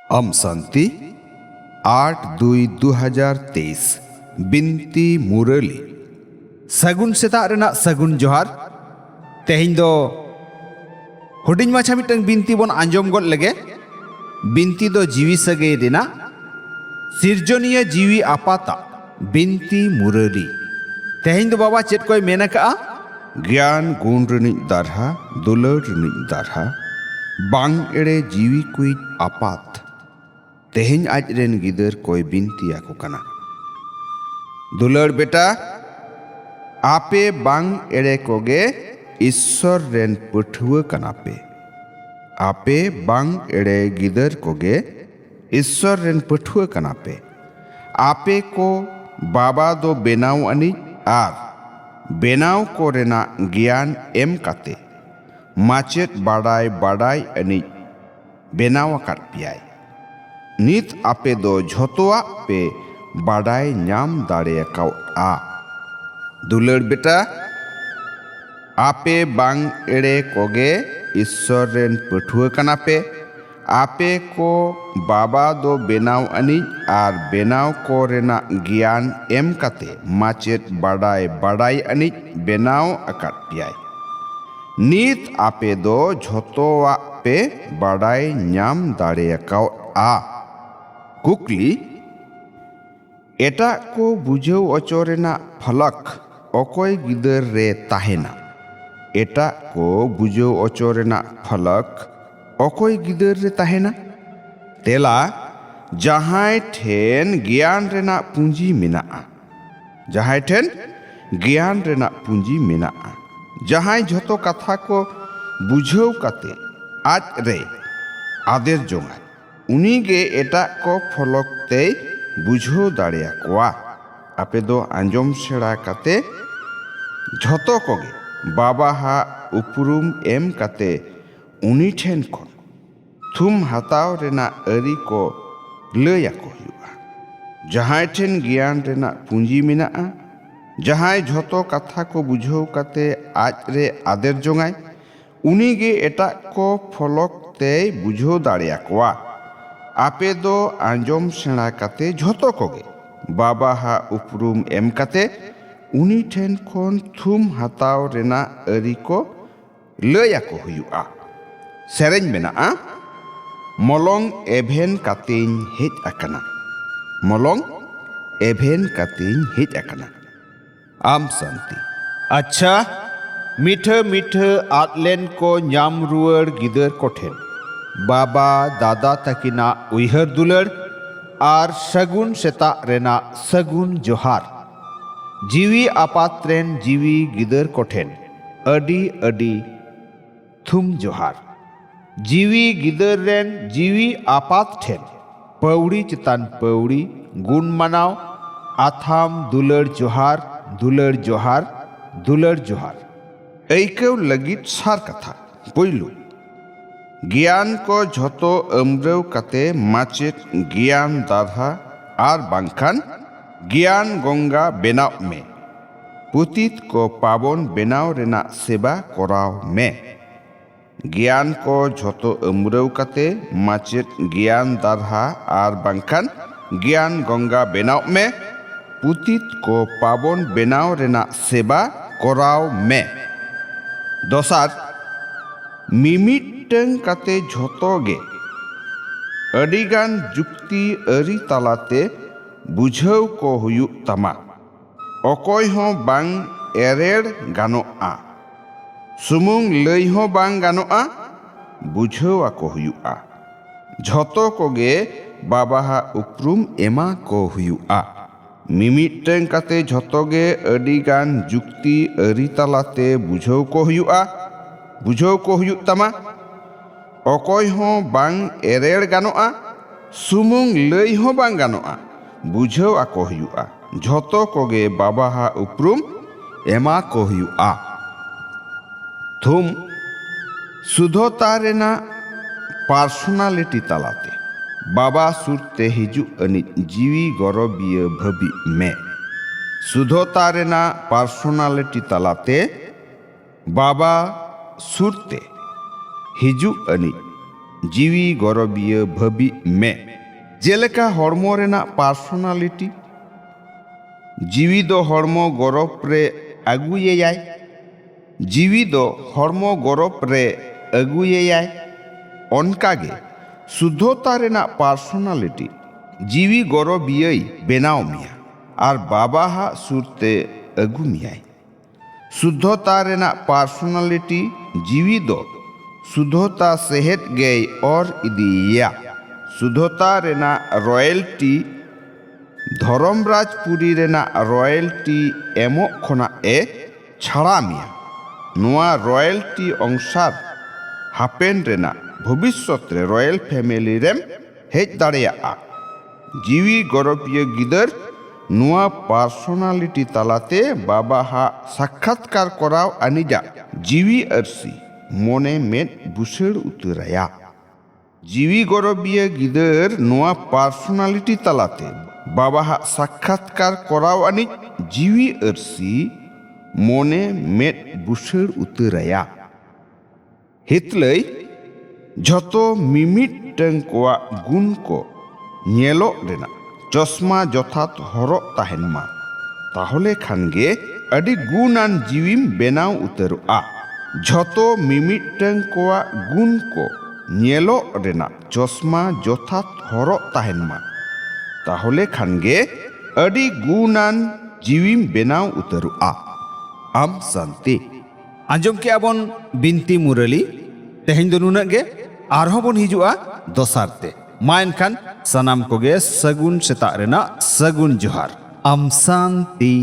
अम शांति 8/2/2023 बिनती मुरली सगुन सेता रेना सगुन जोहार तेहिं दो हुडिंग माछा मिटंग बिनती बन आंजम गद लगे बिनती दो जीवी सगे रेना सिरजनिया जीवी आपाता बिनती मुरली तेहिं दो बाबा चेत कोई मेना का ज्ञान गुण रनिक दारहा दुलर रनिक दारहा बांग एड़े जीवी कुई आपात तेहिं आज रेन गिदर कोई बिनती आको कना दुलर बेटा आपे बांग एड़े कोगे ईश्वर रेन पठुआ कनापे आपे बांग एड़े गिदर कोगे ईश्वर रेन पठुआ कनापे आपे को बाबा दो बेनाव अनि आर बेनाव को रेना ज्ञान एम काते माचेत बाडाय बाडाय अनि बेनाव आकात पियाय नित आपे दो झोतोआ पे बाडाय नाम दाड़े काउ आ दुलर बेटा आपे बांग एड़े कोगे ईश्वर रेन पठुआ कनापे आपे को बाबा दो बेनाव अनि आर बेनाव को रेना ज्ञान एम काते माचेत बाडाय बाडाय अनि बेनाव आकात पियाय नित आपे दो झोतोआ पे बाडाय नाम दाड़े काउ आ कुकली एटा को बुझेव अचोरेना फलक अकोय गिदर रे ताहेना एटा को बुझेव अचोरेना फलक अकोय गिदर रे ताहेना तेला जहाय ठेन ज्ञान रेना पूंजी मेनाआ जहाय ठेन ज्ञान रेना पूंजी मेनाआ जहाय झोतो कथा को बुझेव काते आज रे आदेर जोंगा उनीगे एटा को फलक ते बुझो दाड़िया कोआ आपे दो आंजम सेड़ा काते झोतो कोगे बाबा हा उपरुम एम काते उनी ठेन कोन थुम हाताव रेना अरी को लया को हुआ जहाय ठेन ज्ञान रेना पूंजी मेनाआ जहाय झोतो कथा को बुझो काते आज रे आदेर जोंगाय उनीगे एटा को फलक ते बुझो दाड़िया कोआ आपे दो आंजम सेड़ा काते झोतो कोगे बाबा हा उपरुम एम काते उनी ठेन खोन थुम हाताव रेना अरी को लया को हुआ सेरेंज मेनाआ मलंग एभेन कातेन हेज आकना मलंग एभेन कातेन हेज आकना आम शांति अच्छा मीठे मीठे आतलेन को न्याम रुअर गिदर कोठेन बाबा दादा तकिना उइहर दुलर आर सगुन सेता रेना सगुन जोहार जीवी आपात्रेन जीवी गिदर कोठेन अडी अडी थुम जोहार जीवी गिदर रेन जीवी आपात ठेन पौड़ी चितान पौड़ी गुण मनाव आथाम दुलर जोहार दुलर जोहार दुलर जोहार ऐकव लगित सार कथा पोइलू ज्ञान को झोतो अमरव काते माचेत ज्ञान दाधा आर बांखान ज्ञान गंगा बेनाव में पुतित को पावन बेनाव रेना सेवा कराव में ज्ञान को झोतो अमरव काते माचेत ज्ञान दाधा आर बांखान ज्ञान गंगा बेनाव में पुतित को पावन बेनाव रेना सेवा कराव में दोसार मिमिट टंग काते झोतो गे अडिगान जुक्ति अरी तालाते बुझाव को हुयु तमा अकोय हो बांग एरेड़ गानोआ सुमुंग लई हो बांग गानोआ बुझाव को हुयुआ झोतो कोगे बाबा हा उपरुम एमा को हुयुआ मिमिट टंग काते झोतो गे अडिगान जुक्ति अरी तालाते बुझाव को हुयुआ बुझाव को हुयु तमा अकोय हो बांग एरेड़ गानोआ सुमुंग लई हो बांग गानोआ बुझाव आको हुयुआ झोतो कोगे बाबा हा उपरुम एमा को हुयुआ थुम सुधोता रेना पार्सोनालिटी तालाते बाबा सुरते हिजु अनि जीवी गौरवीय भबी में सुधोता रेना पार्सोनालिटी तालाते बाबा सुरते हिजु अनि ᱡᱤᱣᱤ ᱜᱚᱨᱚᱵᱤᱭᱟᱹ ᱵᱷᱟᱹᱵᱤ ᱢᱮ ᱡᱮᱞᱮᱠᱟ ᱦᱚᱲᱢᱚ ᱨᱮᱱᱟᱜ ᱯᱟᱨᱥᱳᱱᱟᱞᱤᱴᱤ ᱡᱤᱣᱤ ᱫᱚ ᱦᱚᱲᱢᱚ ᱜᱚᱨᱚᱵ ᱨᱮ ᱟᱹᱜᱩᱭᱮᱭᱟᱭ ᱡᱤᱣᱤ ᱫᱚ ᱦᱚᱲᱢᱚ ᱜᱚᱨᱚᱵ ᱨᱮ ᱟᱹᱜᱩᱭᱮᱭᱟᱭ ᱚᱱᱠᱟᱜᱮ ᱥᱩᱫᱽᱫᱷᱚᱛᱟ ᱨᱮᱱᱟᱜ ᱯᱟᱨᱥᱳᱱᱟᱞᱤᱴᱤ ᱡᱤᱣᱤ ᱜᱚᱨᱚᱵᱤᱭᱟᱹᱭ ᱵᱮᱱᱟᱣ ᱢᱮᱭᱟ ᱟᱨ ᱵᱟᱵᱟᱦᱟᱜ ᱥᱩᱨᱛᱮ ᱟᱹᱜᱩ ᱢᱮᱭᱟᱭ ᱥᱩᱫᱽᱫᱷᱚᱛᱟ ᱨᱮᱱᱟᱜ ᱯᱟᱨᱥᱳᱱᱟᱞᱤᱴᱤ ᱡᱤᱣᱤ ᱫᱚ ᱥᱩᱫᱽᱫᱷᱚᱛᱟ ᱥᱮᱦᱮᱫ ᱜᱮᱭ ᱚᱨ ᱤᱫᱤᱭᱮᱭᱟ ᱥᱩᱫᱽᱫᱷᱚᱛᱟ ᱨᱮᱱᱟᱜ ᱨᱚᱭᱮᱞᱴᱤ ᱫᱷᱚᱨᱚᱢ ᱨᱟᱡᱽᱯᱩᱨᱤ ᱨᱮᱱᱟᱜ ᱨᱚᱭᱮᱞᱴᱤ ᱮᱢᱚᱜ ᱠᱷᱚᱱᱟᱜ ᱮ ᱪᱷᱟᱲᱟ ᱢᱮᱭᱟ ᱱᱚᱣᱟ ᱨᱚᱭᱮᱞᱴᱤ ᱚᱝᱥᱟᱨ ᱦᱟᱯᱮᱱ ᱨᱮᱱᱟᱜ ᱵᱷᱚᱵᱤᱥᱥᱚᱛ ᱨᱮ ᱨᱚᱭᱮᱞ ᱯᱷᱮᱢᱮᱞᱤ ᱨᱮᱢ ᱦᱮᱡ ᱫᱟᱲᱮᱭᱟᱜᱼᱟ ᱡᱤᱣᱤ ᱜᱚᱨᱚᱵᱤᱭᱟᱹ ᱜᱤᱫᱟᱹᱨ ᱱᱚᱣᱟ ᱯᱟᱨᱥᱳᱱᱟᱞᱤᱴᱤ ᱛᱟᱞᱟᱛᱮ ᱵᱟᱵᱟᱦᱟᱜ ᱥᱟᱠᱷᱟᱛᱠᱟᱨ ᱠᱚᱨᱟᱣ ᱟᱹᱱᱤᱡᱟᱜ ᱡᱤᱣᱤ ᱟᱹᱨᱥᱤ ᱢᱚᱱᱮ ᱢᱮᱫ ᱵᱩᱥᱟᱹᱲ ᱩᱛᱟᱹᱨᱟᱭᱟ ᱡᱤᱣᱤ ᱜᱚᱨᱚᱵᱤᱭᱟᱹ ᱜᱤᱫᱟᱹᱨ ᱱᱚᱣᱟ ᱯᱟᱨᱥᱳᱱᱟᱞᱤᱴᱤ ᱛᱟᱞᱟᱛᱮ ᱵᱟᱵᱟᱦᱟᱜ ᱥᱟᱠᱷᱟᱛᱠᱟর ᱠᱚᱨᱟᱣ ᱟᱹᱱᱤᱡ ᱡᱤᱣᱤ ᱟᱹᱨᱥᱤ ᱢᱚᱱᱮ ᱢᱮᱫ ᱵᱩᱥᱟᱹᱲ ᱩᱛᱟᱹᱨᱟᱭᱟ ᱦᱤᱛᱞᱟᱹᱭ ᱡᱷᱚᱛᱚ ᱢᱤᱢᱤᱫᱴᱟᱝ ᱠᱚᱣᱟᱜ ᱜᱩᱱ ᱠᱚ ᱧᱮᱞᱚᱜ ᱨᱮᱱᱟᱜ ᱪᱚᱥᱢᱟ ᱡᱚᱛᱷᱟᱛ ᱦᱚᱨᱚᱜ ᱛᱟᱦᱮᱱ ᱢᱟ ᱛᱟᱦᱚᱞᱮ ᱠᱷᱟᱱᱜᱮ ᱟᱹᱰᱤ ᱜᱩᱱᱟᱱ ᱡᱤᱣᱤᱢ ᱵᱮᱱᱟᱣ ᱩᱛᱟᱹᱨᱚᱜᱼᱟ ᱡᱷᱚᱛᱚ ᱢᱤᱢᱤᱫᱴᱟᱝ ᱠᱚᱣᱟᱜ ᱜᱩᱱ ᱠᱚ ᱧᱮᱞᱚᱜ ᱨᱮᱱᱟᱜ ᱪᱚᱥᱢᱟ ᱡᱚᱛᱷᱟᱛ ᱦᱚᱨᱚᱜ ᱛᱟᱦᱮᱱ ᱢᱟ ᱛᱟᱦᱚᱞᱮ ᱠᱷᱟᱱᱜᱮ ᱟᱹᱰᱤ ᱜᱩᱱᱟᱱ ᱡᱤᱣᱤᱢ ᱵᱮᱱᱟᱣ ᱩᱛᱟᱹᱨᱚᱜᱼᱟ ᱟᱢ ᱥᱟᱱᱛᱤ ᱟᱸᱡᱚᱢ ᱠᱮᱜᱼᱟ ᱵᱚᱱ ᱵᱤᱱᱛᱤ ᱢᱩᱨᱟᱹᱞᱤ ᱛᱮᱦᱮᱧ ᱫᱚ ᱱᱩᱱᱟᱹᱜ ᱜᱮ ᱟᱨᱦᱚᱸ ᱵᱚᱱ ᱦᱤᱡᱩᱜᱼᱟ ᱫᱚᱥᱟᱨ ᱛᱮ ᱢᱟ ᱮᱱᱠᱷᱟन ᱥᱟᱱᱟᱢ ᱠᱚᱜᱮ ᱥᱟᱹᱜᱩᱱ ᱥᱮᱛᱟᱜ ᱨᱮᱱᱟᱜ ᱥᱟᱹᱜᱩᱱ ᱡᱚᱦᱟᱨ ᱟᱢ ᱥᱟᱱᱛᱤ